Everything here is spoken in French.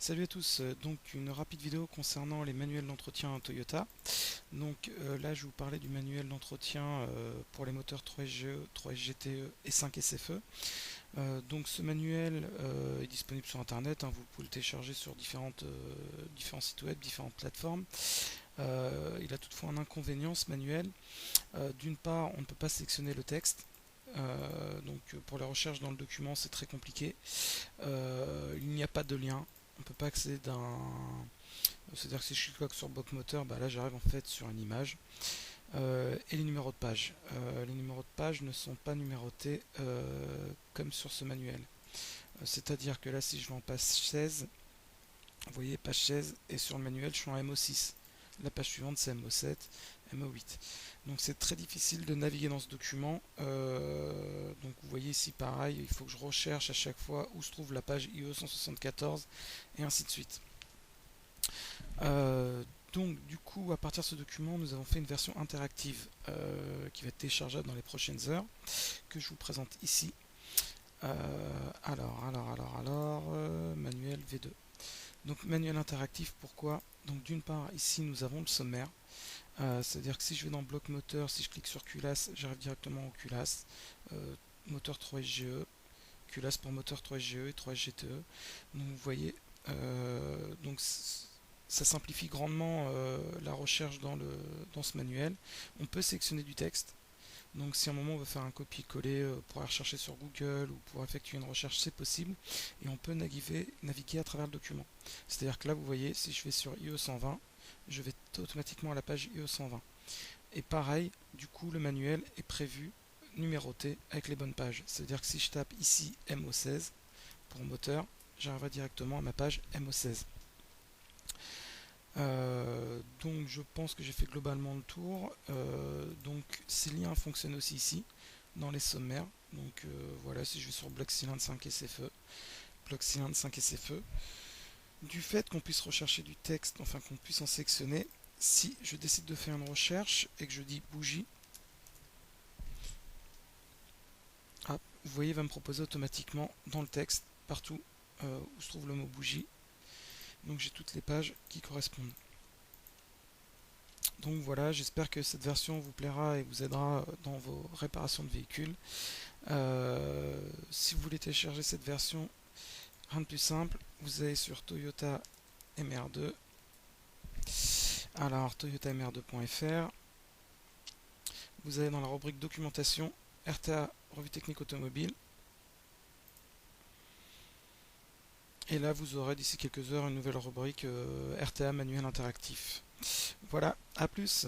Salut à tous, donc une rapide vidéo concernant les manuels d'entretien Toyota. Là je vais vous parler du manuel d'entretien pour les moteurs 3SGE, 3SGTE et 5SFE. Donc ce manuel est disponible sur internet, hein, vous pouvez le télécharger sur différents sites web, différentes plateformes. Il a toutefois un inconvénient ce manuel. D'une part, on ne peut pas sélectionner le texte. Pour la recherche dans le document c'est très compliqué. Il n'y a pas de lien, on ne peut pas accéder d'un. C'est-à-dire que si je clique sur bloc moteur, bah là j'arrive en fait sur une image. Et les numéros de page. Les numéros de page ne sont pas numérotés comme sur ce manuel. C'est-à-dire que là si je vais en page 16, vous voyez page 16 et sur le manuel je suis en MO6. La page suivante c'est MO7, MO8. Donc c'est très difficile de naviguer dans ce document. Donc vous voyez ici pareil, il faut que je recherche à chaque fois où se trouve la page IE 174 et ainsi de suite. Donc du coup à partir de ce document nous avons fait une version interactive qui va être téléchargeable dans les prochaines heures, que je vous présente ici. Manuel V2. Donc manuel interactif, pourquoi? Donc d'une part ici nous avons le sommaire, c'est-à-dire que si je vais dans bloc moteur, si je clique sur culasse, j'arrive directement au culasse, moteur 3SGE, culasse pour moteur 3SGE et 3SGTE. Donc vous voyez, ça simplifie grandement la recherche dans ce manuel. On peut sélectionner du texte. Donc si à un moment on veut faire un copier-coller pour aller rechercher sur Google ou pour effectuer une recherche, c'est possible. Et on peut naviguer à travers le document. C'est-à-dire que là vous voyez, si je vais sur IE 120, je vais automatiquement à la page IE 120. Et pareil, du coup le manuel est prévu, numéroté avec les bonnes pages. C'est-à-dire que si je tape ici MO16 pour moteur, j'arriverai directement à ma page MO16. Donc je pense que j'ai fait globalement le tour. Donc ces liens fonctionnent aussi ici dans les sommaires. Donc voilà, si je vais sur bloc cylindre 5 SFE, bloc cylindre 5 SFE, du fait qu'on puisse rechercher du texte, enfin qu'on puisse en sélectionner, si je décide de faire une recherche et que je dis bougie, hop, vous voyez, il va me proposer automatiquement dans le texte, partout où se trouve le mot bougie. Donc j'ai toutes les pages qui correspondent. Donc voilà, j'espère que cette version vous plaira et vous aidera dans vos réparations de véhicules. Si vous voulez télécharger cette version, rien de plus simple, vous allez sur Toyota MR2. Alors toyotamr2.fr, vous allez dans la rubrique documentation, RTA, revue technique automobile. Et là vous aurez d'ici quelques heures une nouvelle rubrique RTA manuel interactif. Voilà, à plus.